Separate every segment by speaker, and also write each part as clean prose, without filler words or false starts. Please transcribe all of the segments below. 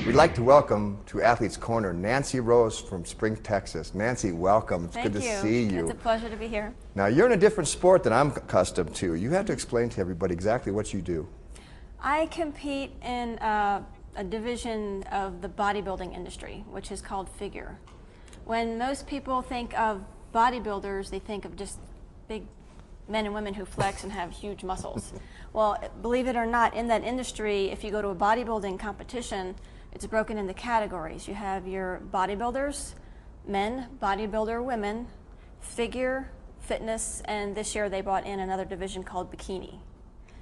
Speaker 1: We'd like to welcome to Athlete's Corner Nancy Rose from Spring, Texas. Nancy, welcome. It's good to see you.
Speaker 2: It's a pleasure to be here.
Speaker 1: Now, you're in a different sport than I'm accustomed to. You have to explain to everybody exactly what you do.
Speaker 2: I compete in a division of the bodybuilding industry, which is called figure. When most people think of bodybuilders, they think of just big men and women who flex and have huge muscles. Well, believe it or not, in that industry, if you go to a bodybuilding competition, it's broken into categories. You have your bodybuilders, men, bodybuilder women, figure, fitness, and this year they brought in another division called bikini.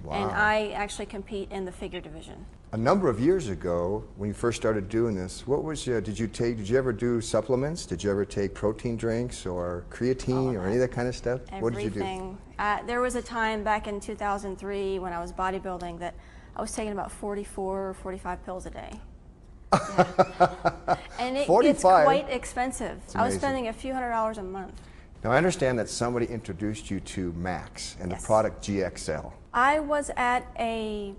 Speaker 1: Wow.
Speaker 2: And I actually compete in the figure division.
Speaker 1: A number of years ago, when you first started doing this, what was did you ever do supplements? Did you ever take protein drinks or creatine or any of that kind of stuff?
Speaker 2: Everything.
Speaker 1: What did you do?
Speaker 2: There was a time back in 2003 when I was bodybuilding that I was taking about 44 or 45 pills a day. Yeah. And it
Speaker 1: 45?
Speaker 2: gets quite expensive. I was
Speaker 1: amazing.
Speaker 2: spending a few $100s a month.
Speaker 1: Now, I understand that somebody introduced you to Max and
Speaker 2: Yes.
Speaker 1: the product GXL.
Speaker 2: I was at a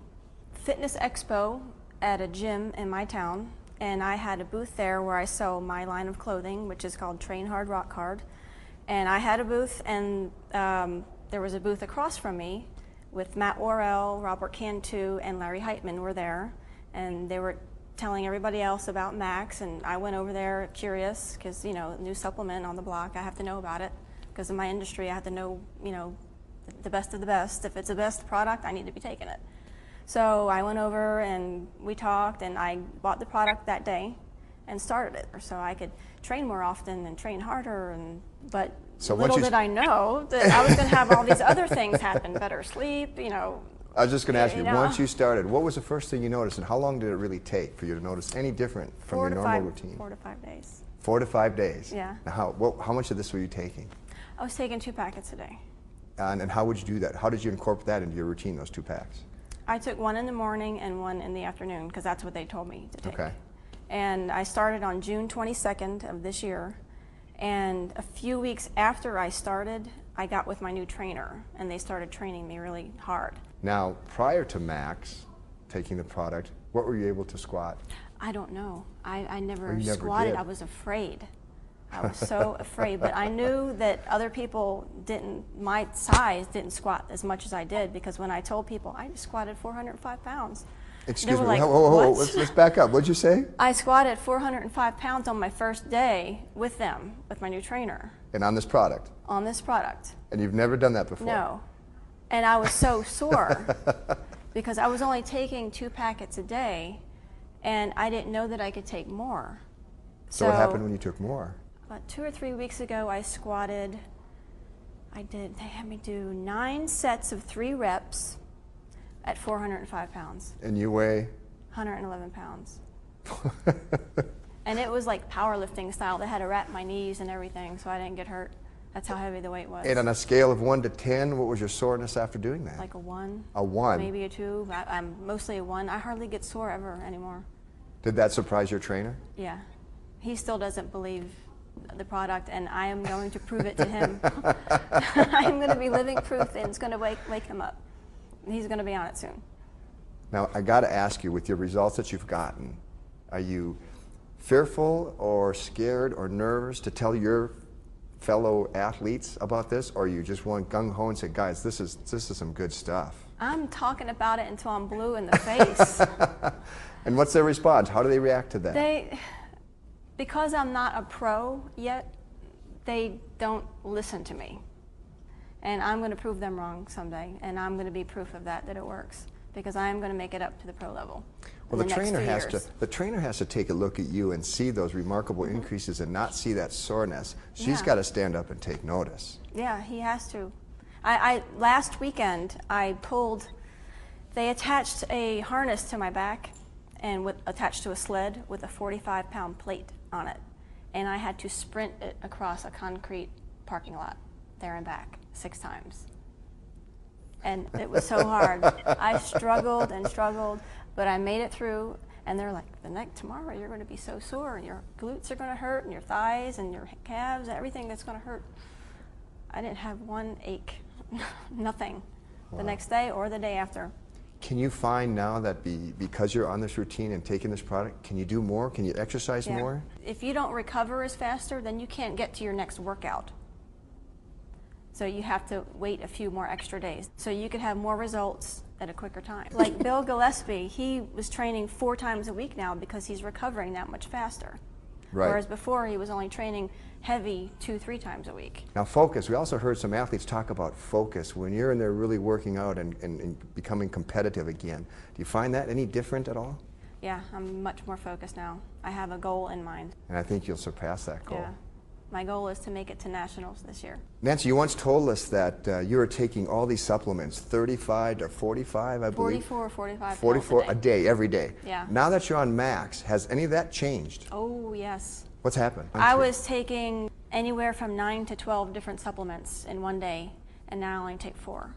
Speaker 2: fitness expo at a gym in my town, and I had a booth there where I sell my line of clothing, which is called Train Hard, Rock Hard. And I had a booth, and there was a booth across from me with Matt Worrell, Robert Cantu, and Larry Heitman were there, and they were telling everybody else about Max, and I went over there curious because, you know, new supplement on the block, I have to know about it. Because in my industry, I have to know, you know, the best of the best. If it's the best product, I need to be taking it. So I went over and we talked, and I bought the product that day and started it so I could train more often and train harder. But
Speaker 1: so
Speaker 2: little did I know that I was going to have all these other things happen, better sleep, you know.
Speaker 1: I was just going to ask you,
Speaker 2: know?
Speaker 1: once you started, what was the first thing you noticed, and how long did it really take for you to notice any different from your normal routine?
Speaker 2: 4 to 5 days.
Speaker 1: 4 to 5 days?
Speaker 2: Yeah.
Speaker 1: Now, how much of this were you taking?
Speaker 2: I was taking 2 packets a day.
Speaker 1: And how would you do that? How did you incorporate that into your routine, those 2 packs?
Speaker 2: I took 1 in the morning and 1 in the afternoon because that's what they told me to take.
Speaker 1: Okay.
Speaker 2: And I started on June 22nd of this year. And a few weeks after I started, I got with my new trainer, and they started training me really hard.
Speaker 1: Now, prior to Max taking the product, what were you able to squat?
Speaker 2: I don't know. I never
Speaker 1: you never
Speaker 2: squatted.
Speaker 1: did.
Speaker 2: I was afraid. I was so afraid. But I knew that other people my size didn't squat as much as I did, because when I told people I just squatted 405 pounds.
Speaker 1: Excuse me,
Speaker 2: like,
Speaker 1: let's back up. What'd you say?
Speaker 2: I squatted 405 pounds on my first day with them, with my new trainer.
Speaker 1: And on this product?
Speaker 2: On this product.
Speaker 1: And you've never done that before?
Speaker 2: No. And I was so sore because I was only taking 2 packets a day, and I didn't know that I could take more.
Speaker 1: So what happened when you took more?
Speaker 2: About 2 or 3 weeks ago, I squatted. They had me do 9 sets of 3 reps at 405 pounds.
Speaker 1: And you weigh?
Speaker 2: 111 pounds. And it was like powerlifting style. They had to wrap my knees and everything so I didn't get hurt. That's how heavy the weight was.
Speaker 1: And on a scale of 1 to 10, what was your soreness after doing that?
Speaker 2: Like a 1.
Speaker 1: A 1?
Speaker 2: Maybe a 2. I'm mostly a 1. I hardly get sore ever anymore.
Speaker 1: Did that surprise your trainer?
Speaker 2: Yeah. He still doesn't believe the product, and I am going to prove it to him. I am going to be living proof, and it's going to wake him up. He's going to be on it soon.
Speaker 1: Now, I got to ask you, with your results that you've gotten, are you fearful or scared or nervous to tell your fellow athletes about this, or you just want gung-ho and say, guys, this is some good stuff?
Speaker 2: I'm talking about it until I'm blue in the face.
Speaker 1: And what's their response? How do they react to that?
Speaker 2: Because I'm not a pro yet, they don't listen to me. And I'm going to prove them wrong someday, and I'm going to be proof of that it works, because I'm going to make it up to the pro level.
Speaker 1: Well, the trainer has to take a look at you and see those remarkable increases and not see that soreness. She's got to stand up and take notice.
Speaker 2: Yeah, he has to. Last weekend, they attached a harness to my back and attached to a sled with a 45-pound plate on it. And I had to sprint it across a concrete parking lot, there and back, 6 times. And it was so hard. I struggled and struggled, but I made it through. And they're like, tomorrow you're going to be so sore, and your glutes are going to hurt, and your thighs, and your calves, everything that's going to hurt. I didn't have one ache, nothing, the next day or the day after.
Speaker 1: Can you find now that because you're on this routine and taking this product, can you do more? Can you exercise more?
Speaker 2: If you don't recover as faster, then you can't get to your next workout. So you have to wait a few more extra days. So you could have more results at a quicker time. Like Bill Gillespie, he was training 4 times a week now because he's recovering that much faster.
Speaker 1: Right.
Speaker 2: Whereas before he was only training heavy 2-3 times a week.
Speaker 1: Now focus, we also heard some athletes talk about focus. When you're in there really working out and becoming competitive again, do you find that any different at all?
Speaker 2: Yeah, I'm much more focused now. I have a goal in mind.
Speaker 1: And I think you'll surpass that goal.
Speaker 2: Yeah. My goal is to make it to nationals this year.
Speaker 1: Nancy, you once told us that you were taking all these supplements, 35 to 45, I believe?
Speaker 2: 44 or 45
Speaker 1: 44
Speaker 2: pills
Speaker 1: a day, every day.
Speaker 2: Yeah.
Speaker 1: Now that you're on Max, has any of that changed?
Speaker 2: Oh, yes.
Speaker 1: What's happened?
Speaker 2: I was taking anywhere from 9 to 12 different supplements in one day, and now I only take 4.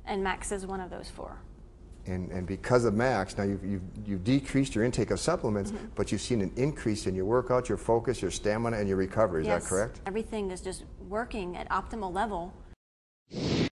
Speaker 2: And Max is one of those 4.
Speaker 1: And because of Max, now you've decreased your intake of supplements, but you've seen an increase in your workouts, your focus, your stamina, and your recovery. Is that correct?
Speaker 2: Everything is just working at optimal level